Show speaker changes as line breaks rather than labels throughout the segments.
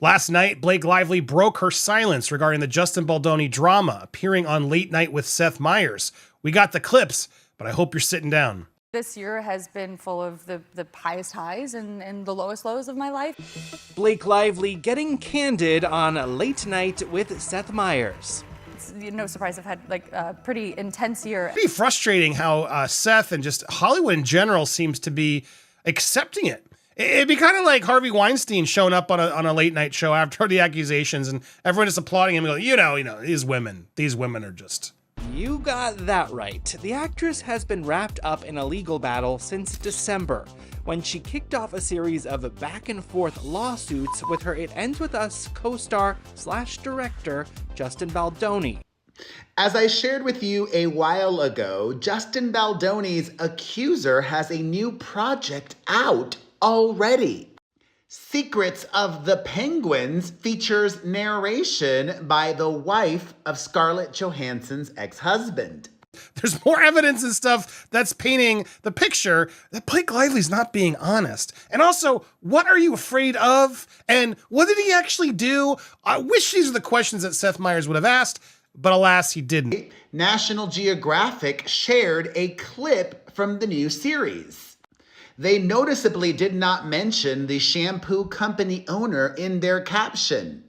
Last night, Blake Lively broke her silence regarding the Justin Baldoni drama, appearing on Late Night with Seth Meyers. We got the clips, but I hope you're sitting down.
This year has been full of the highest highs and the lowest lows of my life.
Blake Lively getting candid on Late Night with Seth Meyers.
It's no surprise I've had like a pretty intense year.
It's pretty frustrating how Seth and just Hollywood in general seems to be accepting it. It'd be kind of like Harvey Weinstein showing up on a late night show after the accusations and everyone just applauding him and going, you know, these women are just...
You got that right. The actress has been wrapped up in a legal battle since December, when she kicked off a series of back-and-forth lawsuits with her It Ends With Us co-star/director, Justin Baldoni.
As I shared with you a while ago, Justin Baldoni's accuser has a new project out already. Secrets of the Penguins features narration by the wife of Scarlett Johansson's ex-husband.
There's more evidence and stuff that's painting the picture that Blake Lively's not being honest. And also, what are you afraid of? And what did he actually do? I wish these are the questions that Seth Meyers would have asked, but alas, he didn't.
National Geographic shared a clip from the new series. They noticeably did not mention the shampoo company owner in their caption.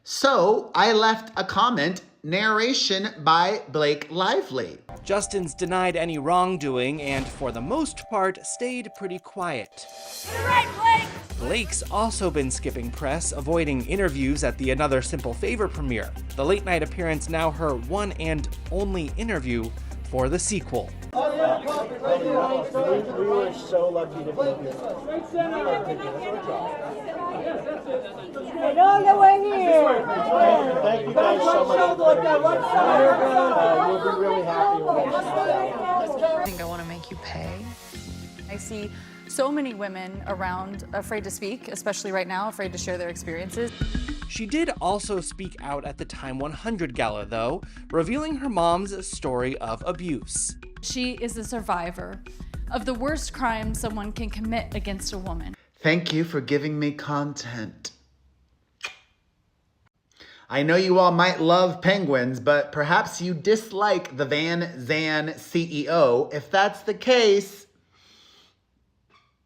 So I left a comment, narration by Blake Lively.
Justin's denied any wrongdoing and, for the most part, stayed pretty quiet.
You're right, Blake!
Blake's also been skipping press, avoiding interviews at the Another Simple Favor premiere. The late night appearance now her one and only interview for the sequel.
We were so lucky to be here.
No, we're here.
Thank you guys so much. We'll be really happy with it.
I think I want to make you pay. I see so many women around afraid to speak, especially right now, afraid to share their experiences.
She did also speak out at the Time 100 Gala, though, revealing her mom's story of abuse.
She is a survivor of the worst crime someone can commit against a woman.
Thank you for giving me content. I know you all might love penguins, but perhaps you dislike the Van Zandt CEO. If that's the case,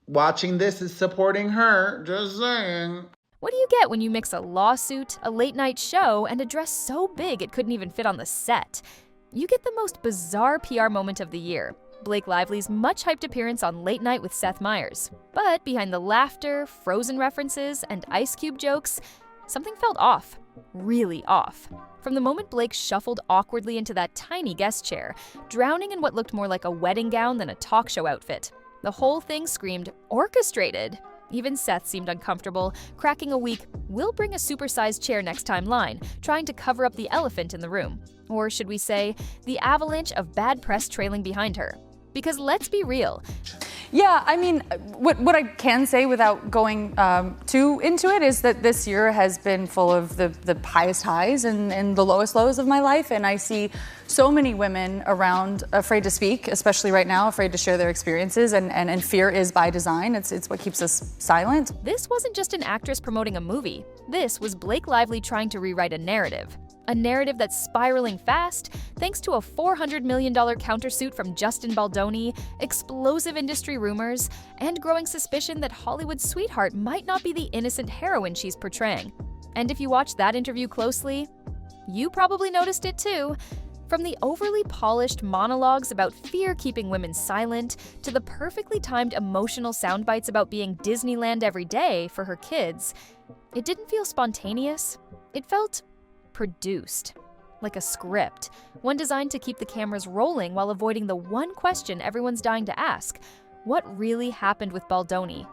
watching this is supporting her, just saying.
What do you get when you mix a lawsuit, a late-night show, and a dress so big it couldn't even fit on the set? You get the most bizarre PR moment of the year, Blake Lively's much-hyped appearance on Late Night with Seth Meyers. But behind the laughter, Frozen references, and Ice Cube jokes, something felt off. Really off. From the moment Blake shuffled awkwardly into that tiny guest chair, drowning in what looked more like a wedding gown than a talk show outfit, the whole thing screamed orchestrated. Even Seth seemed uncomfortable, cracking a weak, "we'll bring a supersized chair next time" line, trying to cover up the elephant in the room. Or should we say, the avalanche of bad press trailing behind her. Because let's be real.
Yeah, I mean, what I can say without going too into it is that this year has been full of the highest highs and the lowest lows of my life. And I see so many women around afraid to speak, especially right now, afraid to share their experiences. And fear is by design. It's what keeps us silent.
This wasn't just an actress promoting a movie. This was Blake Lively trying to rewrite a narrative. A narrative that's spiraling fast thanks to a $400 million countersuit from Justin Baldoni, explosive industry rumors, and growing suspicion that Hollywood's sweetheart might not be the innocent heroine she's portraying. And if you watched that interview closely, you probably noticed it too. From the overly polished monologues about fear keeping women silent, to the perfectly timed emotional sound bites about being Disneyland every day for her kids, it didn't feel spontaneous. It felt produced, like a script, one designed to keep the cameras rolling while avoiding the one question everyone's dying to ask: what really happened with Baldoni?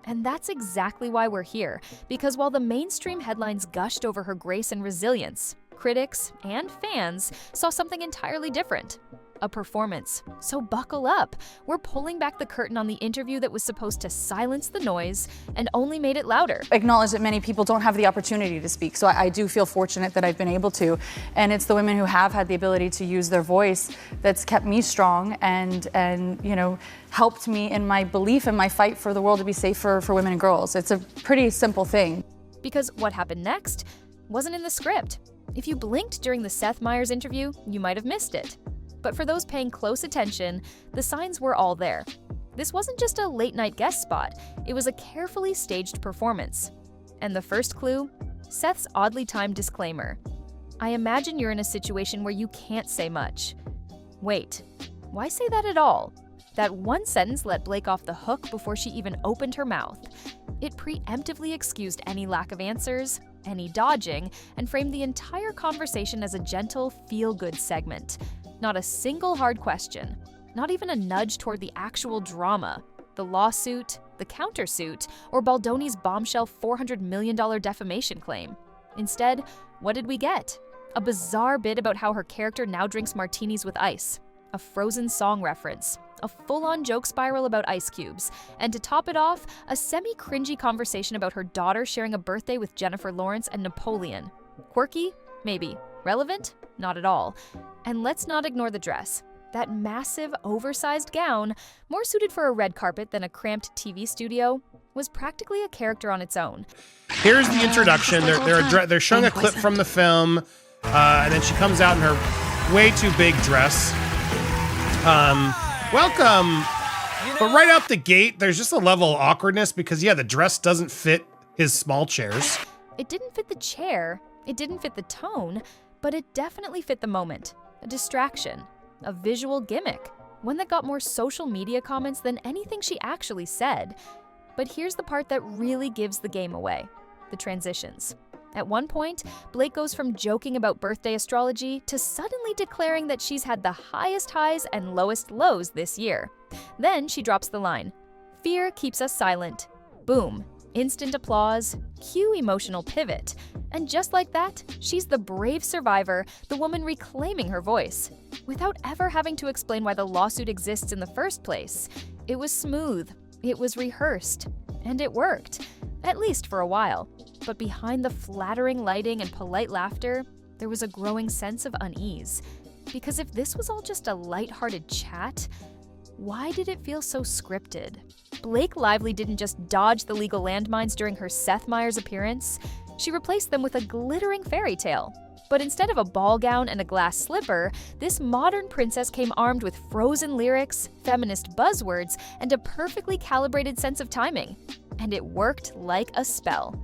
And that's exactly why we're here, because while the mainstream headlines gushed over her grace and resilience, critics and fans saw something entirely different. A performance. So buckle up. We're pulling back the curtain on the interview that was supposed to silence the noise and only made it louder.
Acknowledge that many people don't have the opportunity to speak, so I do feel fortunate that I've been able to. And it's the women who have had the ability to use their voice that's kept me strong and you know, helped me in my belief and my fight for the world to be safe for women and girls. It's a pretty simple thing.
Because what happened next wasn't in the script. If you blinked during the Seth Meyers interview, you might have missed it. But for those paying close attention, the signs were all there. This wasn't just a late-night guest spot, it was a carefully staged performance. And the first clue? Seth's oddly timed disclaimer. I imagine you're in a situation where you can't say much. Wait, why say that at all? That one sentence let Blake off the hook before she even opened her mouth. It preemptively excused any lack of answers, any dodging, and framed the entire conversation as a gentle, feel-good segment. Not a single hard question. Not even a nudge toward the actual drama. The lawsuit, the countersuit, or Baldoni's bombshell $400 million defamation claim. Instead, what did we get? A bizarre bit about how her character now drinks martinis with ice. A Frozen song reference. A full-on joke spiral about ice cubes. And to top it off, a semi-cringy conversation about her daughter sharing a birthday with Jennifer Lawrence and Napoleon. Quirky? Maybe. Relevant? Not at all. And let's not ignore the dress. That massive, oversized gown, more suited for a red carpet than a cramped TV studio, was practically a character on its own.
Here's the introduction. They're showing a clip from the film, and then she comes out in her way too big dress. Welcome. But right out the gate, there's just a level of awkwardness because, yeah, the dress doesn't fit his small chairs.
It didn't fit the chair, it didn't fit the tone, but it definitely fit the moment. A distraction. A visual gimmick, one that got more social media comments than anything she actually said. But here's the part that really gives the game away: the transitions. At one point, Blake goes from joking about birthday astrology to suddenly declaring that she's had the highest highs and lowest lows this year. Then she drops the line, "Fear keeps us silent." Boom. Instant applause, cue emotional pivot. And just like that, she's the brave survivor, the woman reclaiming her voice. Without ever having to explain why the lawsuit exists in the first place. It was smooth, it was rehearsed, and it worked. At least for a while. But behind the flattering lighting and polite laughter, there was a growing sense of unease. Because if this was all just a lighthearted chat, why did it feel so scripted? Blake Lively didn't just dodge the legal landmines during her Seth Meyers appearance, she replaced them with a glittering fairy tale. But instead of a ball gown and a glass slipper, this modern princess came armed with Frozen lyrics, feminist buzzwords, and a perfectly calibrated sense of timing. And it worked like a spell.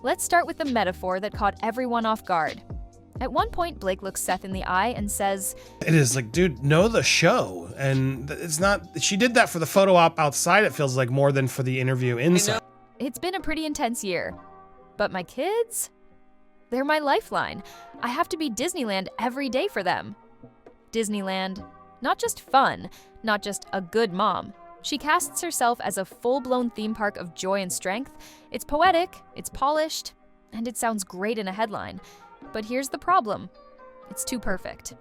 Let's start with the metaphor that caught everyone off guard. At one point, Blake looks Seth in the eye and says,
It is like, dude, know the show. And it's not, she did that for the photo op outside, it feels like, more than for the interview inside.
It's been a pretty intense year. But my kids? They're my lifeline. I have to be Disneyland every day for them. Disneyland, not just fun, not just a good mom. She casts herself as a full-blown theme park of joy and strength. It's poetic, it's polished, and it sounds great in a headline. But here's the problem. It's too perfect.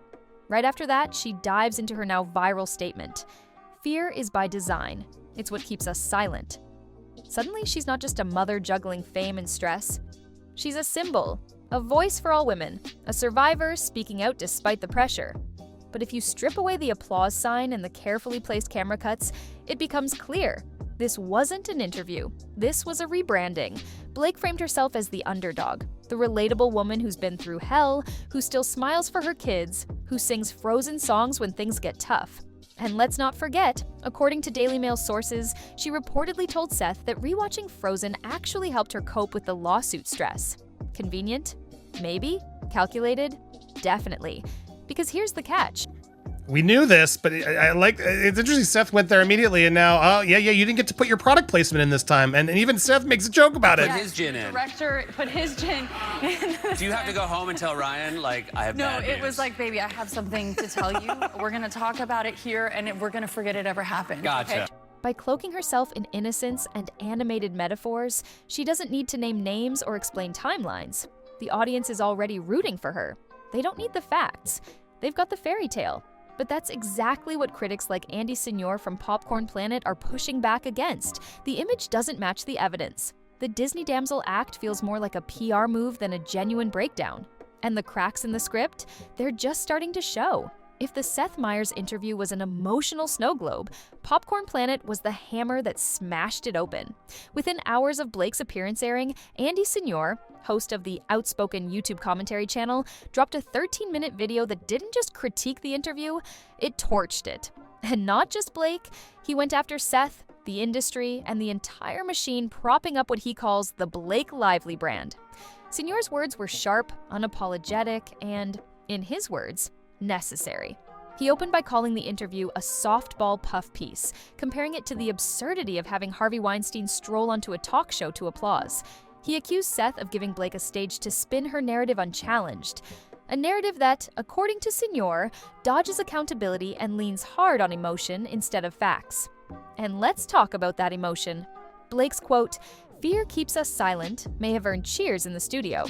Right after that, she dives into her now viral statement. Fear is by design. It's what keeps us silent. Suddenly, she's not just a mother juggling fame and stress. She's a symbol, a voice for all women, a survivor speaking out despite the pressure. But if you strip away the applause sign and the carefully placed camera cuts, it becomes clear. This wasn't an interview. This was a rebranding. Blake framed herself as the underdog, the relatable woman who's been through hell, who still smiles for her kids, who sings Frozen songs when things get tough. And let's not forget, according to Daily Mail sources, she reportedly told Seth that rewatching Frozen actually helped her cope with the lawsuit stress. Convenient? Maybe? Calculated? Definitely. Because here's the catch.
We knew this, but I like, it's interesting Seth went there immediately, and now, oh, yeah, you didn't get to put your product placement in this time. And even Seth makes a joke about it.
Put his gin in.
Director put his gin in.
Do you have to go home and tell Ryan, like, I have bad news?
No, it was like, baby, I have something to tell you. We're going to talk about it here, and we're going to forget it ever happened.
Gotcha.
Okay?
By cloaking herself in innocence and animated metaphors, she doesn't need to name names or explain timelines. The audience is already rooting for her. They don't need the facts. They've got the fairy tale. But that's exactly what critics like Andy Signor from Popcorn Planet are pushing back against. The image doesn't match the evidence. The Disney Damsel act feels more like a PR move than a genuine breakdown. And the cracks in the script, they're just starting to show. If the Seth Meyers interview was an emotional snow globe, Popcorn Planet was the hammer that smashed it open. Within hours of Blake's appearance airing, Andy Signor, host of the Outspoken YouTube commentary channel, dropped a 13-minute video that didn't just critique the interview, it torched it. And not just Blake, he went after Seth, the industry, and the entire machine propping up what he calls the Blake Lively brand. Signor's words were sharp, unapologetic, and, in his words, necessary. He opened by calling the interview a softball puff piece, comparing it to the absurdity of having Harvey Weinstein stroll onto a talk show to applause. He accused Seth of giving Blake a stage to spin her narrative unchallenged, a narrative that, according to Signor, dodges accountability and leans hard on emotion instead of facts. And let's talk about that emotion. Blake's quote, "Fear keeps us silent," may have earned cheers in the studio.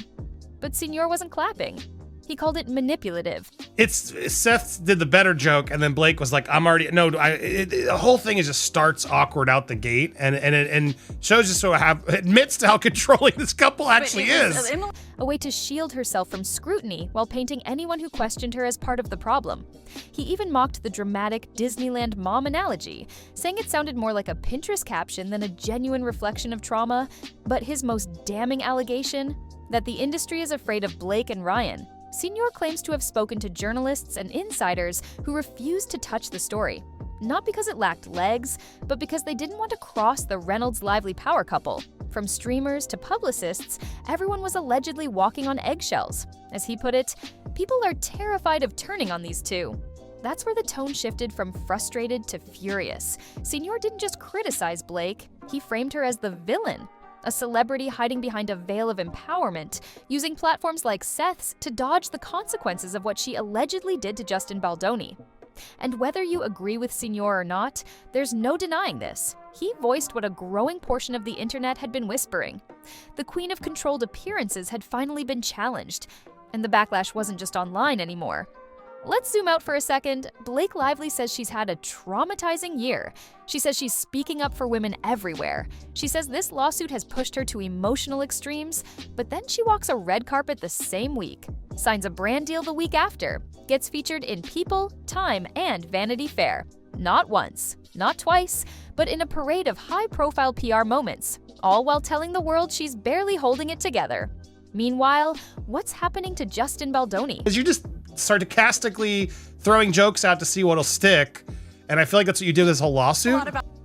But Signor wasn't clapping. He called it manipulative.
Seth did the better joke, and then Blake was like, "I'm already no." The whole thing just starts awkward out the gate, and shows just sort of admits to how controlling this couple actually is.
A way to shield herself from scrutiny while painting anyone who questioned her as part of the problem. He even mocked the dramatic Disneyland mom analogy, saying it sounded more like a Pinterest caption than a genuine reflection of trauma. But his most damning allegation? That the industry is afraid of Blake and Ryan. Signor claims to have spoken to journalists and insiders who refused to touch the story. Not because it lacked legs, but because they didn't want to cross the Reynolds-Lively power couple. From streamers to publicists, everyone was allegedly walking on eggshells. As he put it, people are terrified of turning on these two. That's where the tone shifted from frustrated to furious. Signor didn't just criticize Blake, he framed her as the villain. A celebrity hiding behind a veil of empowerment, using platforms like Seth's to dodge the consequences of what she allegedly did to Justin Baldoni. And whether you agree with Signor or not, there's no denying this. He voiced what a growing portion of the internet had been whispering. The queen of controlled appearances had finally been challenged, and the backlash wasn't just online anymore. Let's zoom out for a second. Blake Lively says she's had a traumatizing year. She says she's speaking up for women everywhere. She says this lawsuit has pushed her to emotional extremes, but then she walks a red carpet the same week, signs a brand deal the week after, gets featured in People, Time, and Vanity Fair. Not once, not twice, but in a parade of high-profile PR moments, all while telling the world she's barely holding it together. Meanwhile, what's happening to Justin Baldoni?
Because you just sarcastically throwing jokes out to see what'll stick, and I feel like that's what you do this whole lawsuit.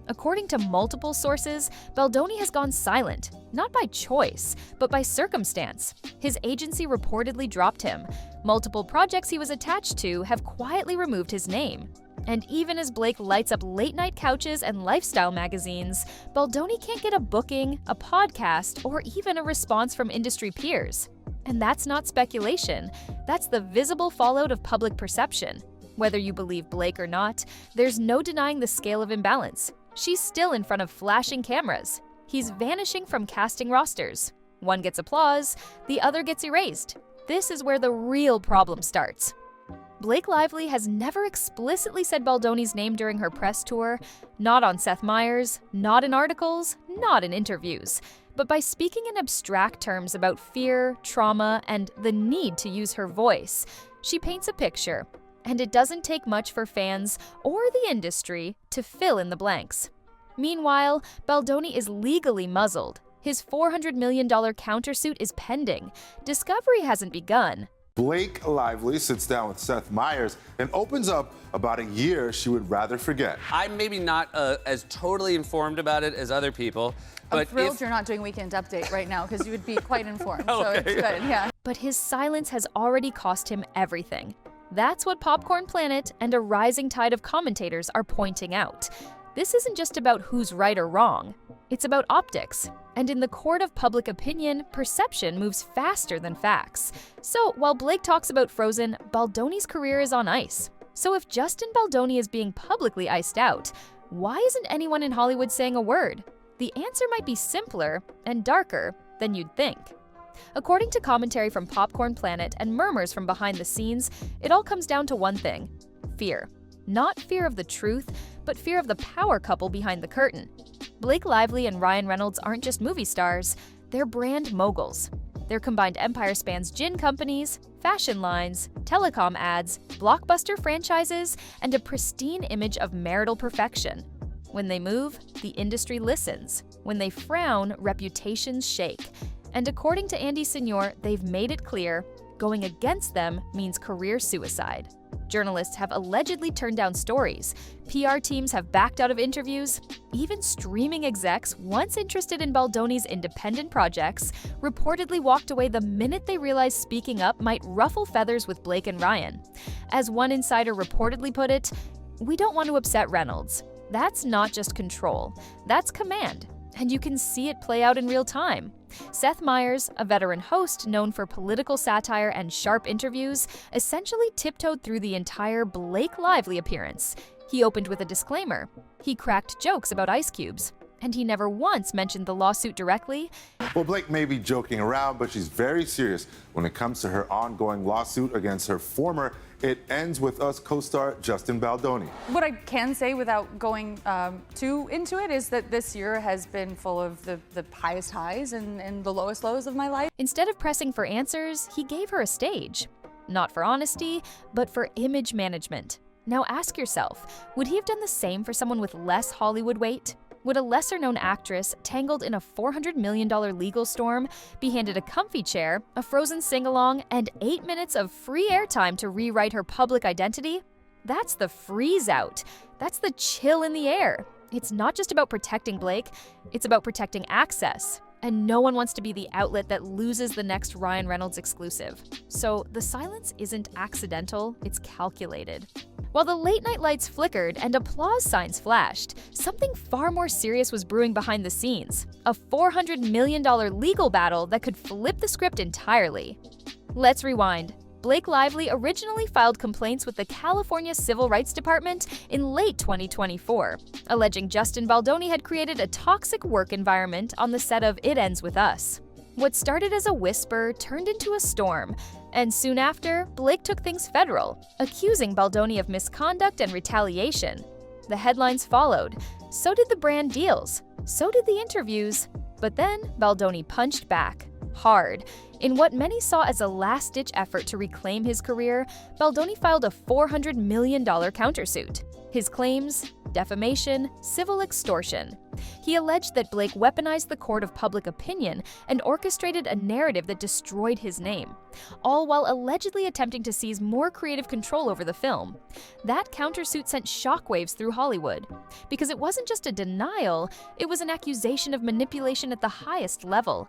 According to multiple sources, Baldoni has gone silent, not by choice, but by circumstance. His agency reportedly dropped him. Multiple projects he was attached to have quietly removed his name. And even as Blake lights up late-night couches and lifestyle magazines, Baldoni can't get a booking, a podcast, or even a response from industry peers. And that's not speculation. That's the visible fallout of public perception. Whether you believe Blake or not, there's no denying the scale of imbalance. She's still in front of flashing cameras. He's vanishing from casting rosters. One gets applause, the other gets erased. This is where the real problem starts. Blake Lively has never explicitly said Baldoni's name during her press tour, not on Seth Meyers, not in articles, not in interviews. But by speaking in abstract terms about fear, trauma, and the need to use her voice, she paints a picture. And it doesn't take much for fans or the industry to fill in the blanks. Meanwhile, Baldoni is legally muzzled. His $400 million countersuit is pending. Discovery hasn't begun.
Blake Lively sits down with Seth Meyers and opens up about a year she would rather forget.
I'm maybe not as totally informed about it as other people. But
I'm thrilled you're not doing Weekend Update right now because you would be quite informed. So it's good, yeah.
But his silence has already cost him everything. That's what Popcorn Planet and a rising tide of commentators are pointing out. This isn't just about who's right or wrong. It's about optics. And in the court of public opinion, perception moves faster than facts. So while Blake talks about Frozen, Baldoni's career is on ice. So if Justin Baldoni is being publicly iced out, why isn't anyone in Hollywood saying a word? The answer might be simpler and darker than you'd think. According to commentary from Popcorn Planet and murmurs from behind the scenes, it all comes down to one thing: fear. Not fear of the truth, but fear of the power couple behind the curtain. Blake Lively and Ryan Reynolds aren't just movie stars, they're brand moguls. Their combined empire spans gin companies, fashion lines, telecom ads, blockbuster franchises, and a pristine image of marital perfection. When they move, the industry listens. When they frown, reputations shake. And according to Andy Signor, they've made it clear, going against them means career suicide. Journalists have allegedly turned down stories. PR teams have backed out of interviews. Even streaming execs, once interested in Baldoni's independent projects, reportedly walked away the minute they realized speaking up might ruffle feathers with Blake and Ryan. As one insider reportedly put it, "We don't want to upset Reynolds. That's not just control, that's command. And you can see it play out in real time." Seth Meyers, a veteran host known for political satire and sharp interviews, essentially tiptoed through the entire Blake Lively appearance. He opened with a disclaimer. He cracked jokes about ice cubes. And he never once mentioned the lawsuit directly.
Well, Blake may be joking around, but she's very serious when it comes to her ongoing lawsuit against her former It Ends With Us co-star Justin Baldoni.
What I can say without going too into it is that this year has been full of the highest highs and the lowest lows of my life.
Instead of pressing for answers, he gave her a stage. Not for honesty, but for image management. Now ask yourself, would he have done the same for someone with less Hollywood weight? Would a lesser-known actress, tangled in a $400 million legal storm, be handed a comfy chair, a Frozen sing-along, and 8 minutes of free airtime to rewrite her public identity? That's the freeze out. That's the chill in the air. It's not just about protecting Blake, it's about protecting access. And no one wants to be the outlet that loses the next Ryan Reynolds exclusive. So the silence isn't accidental, it's calculated. While the late-night lights flickered and applause signs flashed, something far more serious was brewing behind the scenes. A $400 million legal battle that could flip the script entirely. Let's rewind. Blake Lively originally filed complaints with the California Civil Rights Department in late 2024, alleging Justin Baldoni had created a toxic work environment on the set of It Ends With Us. What started as a whisper turned into a storm, and soon after, Blake took things federal, accusing Baldoni of misconduct and retaliation. The headlines followed, so did the brand deals, so did the interviews, but then Baldoni punched back, hard. In what many saw as a last-ditch effort to reclaim his career, Baldoni filed a $400 million countersuit. His claims? Defamation, civil extortion. He alleged that Blake weaponized the court of public opinion and orchestrated a narrative that destroyed his name, all while allegedly attempting to seize more creative control over the film. That countersuit sent shockwaves through Hollywood, because it wasn't just a denial, it was an accusation of manipulation at the highest level.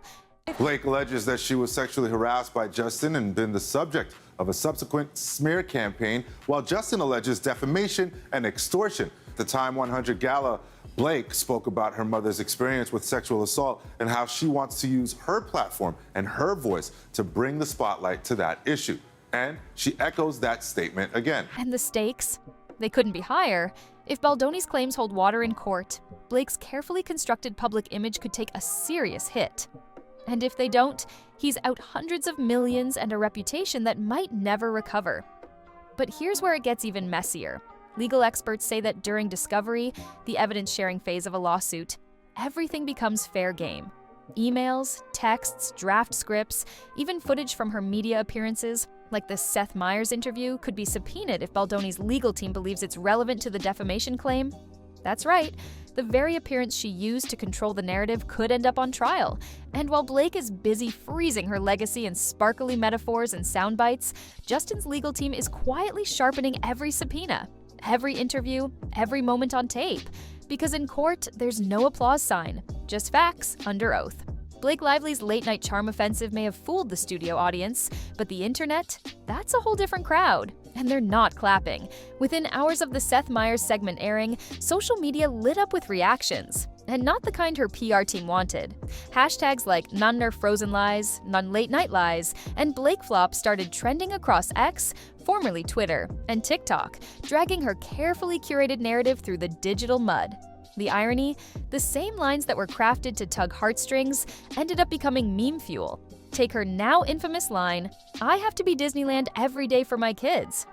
Blake alleges that she was sexually harassed by Justin and been the subject of a subsequent smear campaign, while Justin alleges defamation and extortion. At the Time 100 Gala, Blake spoke about her mother's experience with sexual assault and how she wants to use her platform and her voice to bring the spotlight to that issue. And she echoes that statement again.
And the stakes? They couldn't be higher. If Baldoni's claims hold water in court, Blake's carefully constructed public image could take a serious hit. And if they don't, he's out hundreds of millions and a reputation that might never recover. But here's where it gets even messier. Legal experts say that during discovery, the evidence-sharing phase of a lawsuit, everything becomes fair game. Emails, texts, draft scripts, even footage from her media appearances, like the Seth Meyers interview, could be subpoenaed if Baldoni's legal team believes it's relevant to the defamation claim. That's right, the very appearance she used to control the narrative could end up on trial. And while Blake is busy freezing her legacy in sparkly metaphors and sound bites, Justin's legal team is quietly sharpening every subpoena, every interview, every moment on tape. Because in court, there's no applause sign, just facts under oath. Blake Lively's late-night charm offensive may have fooled the studio audience, but the internet? That's a whole different crowd. And they're not clapping. Within hours of the Seth Meyers segment airing, social media lit up with reactions. And not the kind her PR team wanted. Hashtags like none are Frozen lies, none late night lies, and Blake flop started trending across X, formerly Twitter, and TikTok, dragging her carefully curated narrative through the digital mud. The irony? The same lines that were crafted to tug heartstrings ended up becoming meme fuel. Take her now infamous line, "I have to be Disneyland every day for my kids."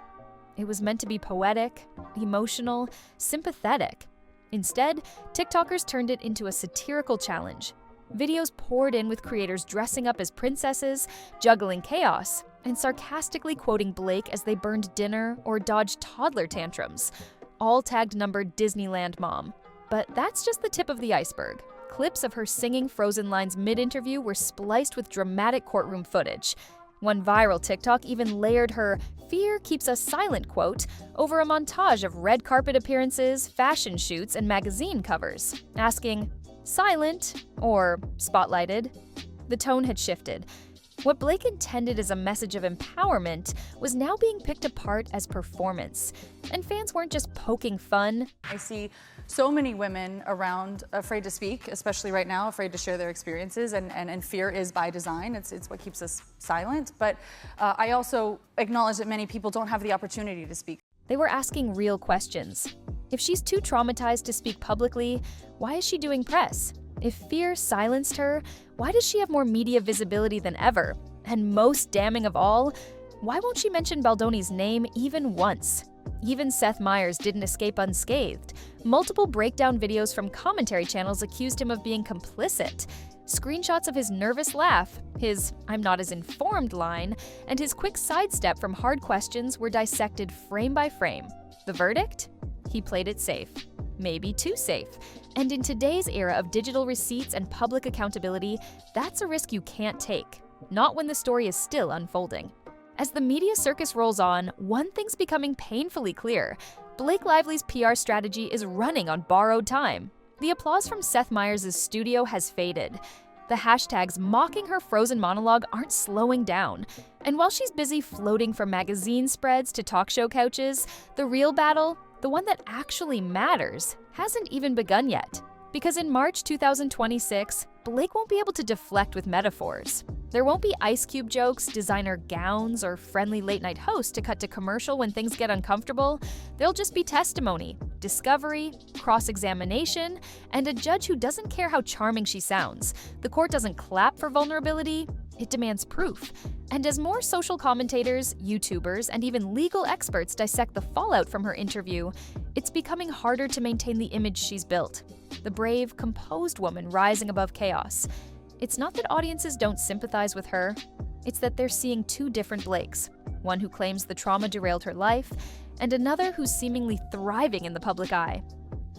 It was meant to be poetic, emotional, sympathetic. Instead, TikTokers turned it into a satirical challenge. Videos poured in with creators dressing up as princesses, juggling chaos, and sarcastically quoting Blake as they burned dinner or dodged toddler tantrums, all tagged numbered Disneyland mom. But that's just the tip of the iceberg. Clips of her singing Frozen lines mid-interview were spliced with dramatic courtroom footage. One viral TikTok even layered her "fear keeps us silent" quote over a montage of red carpet appearances, fashion shoots, and magazine covers, asking, "silent" or "spotlighted?" The tone had shifted. What Blake intended as a message of empowerment was now being picked apart as performance. And fans weren't just poking fun.
I see so many women around afraid to speak, especially right now, afraid to share their experiences, and fear is by design. It's what keeps us silent. But I also acknowledge that many people don't have the opportunity to speak.
They were asking real questions. If she's too traumatized to speak publicly, why is she doing press? If fear silenced her, why does she have more media visibility than ever? And most damning of all, why won't she mention Baldoni's name even once? Even Seth Meyers didn't escape unscathed. Multiple breakdown videos from commentary channels accused him of being complicit. Screenshots of his nervous laugh, his "I'm not as informed" line, and his quick sidestep from hard questions were dissected frame by frame. The verdict? He played it safe. Maybe too safe. And in today's era of digital receipts and public accountability, that's a risk you can't take. Not when the story is still unfolding. As the media circus rolls on, one thing's becoming painfully clear. Blake Lively's PR strategy is running on borrowed time. The applause from Seth Meyers' studio has faded. The hashtags mocking her Frozen monologue aren't slowing down. And while she's busy floating from magazine spreads to talk show couches, the real battle, the one that actually matters, hasn't even begun yet. Because in March 2026, Blake won't be able to deflect with metaphors. There won't be Ice Cube jokes, designer gowns, or friendly late-night hosts to cut to commercial when things get uncomfortable. There'll just be testimony, discovery, cross-examination, and a judge who doesn't care how charming she sounds. The court doesn't clap for vulnerability, it demands proof. And as more social commentators, YouTubers, and even legal experts dissect the fallout from her interview, it's becoming harder to maintain the image she's built. The brave, composed woman rising above chaos. It's not that audiences don't sympathize with her, it's that they're seeing two different Blakes. One who claims the trauma derailed her life, and another who's seemingly thriving in the public eye.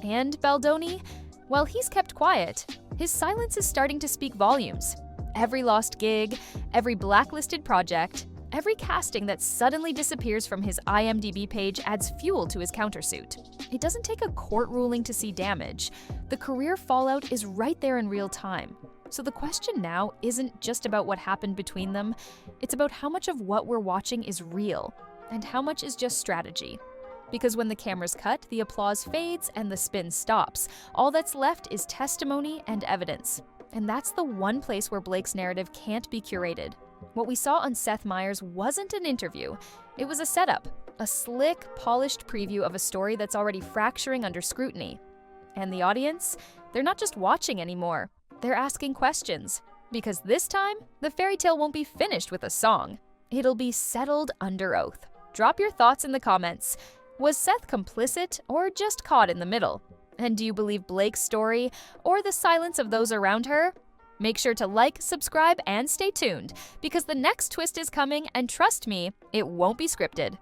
And Baldoni? Well, he's kept quiet. His silence is starting to speak volumes. Every lost gig, every blacklisted project, every casting that suddenly disappears from his IMDb page adds fuel to his countersuit. It doesn't take a court ruling to see damage. The career fallout is right there in real time. So the question now isn't just about what happened between them, it's about how much of what we're watching is real, and how much is just strategy. Because when the cameras cut, the applause fades and the spin stops. All that's left is testimony and evidence. And that's the one place where Blake's narrative can't be curated. What we saw on Seth Meyers wasn't an interview. It was a setup, a slick, polished preview of a story that's already fracturing under scrutiny. And the audience? They're not just watching anymore. They're asking questions. Because this time, the fairy tale won't be finished with a song. It'll be settled under oath. Drop your thoughts in the comments. Was Seth complicit or just caught in the middle? And do you believe Blake's story or the silence of those around her? Make sure to like, subscribe, and stay tuned, because the next twist is coming, and trust me, it won't be scripted.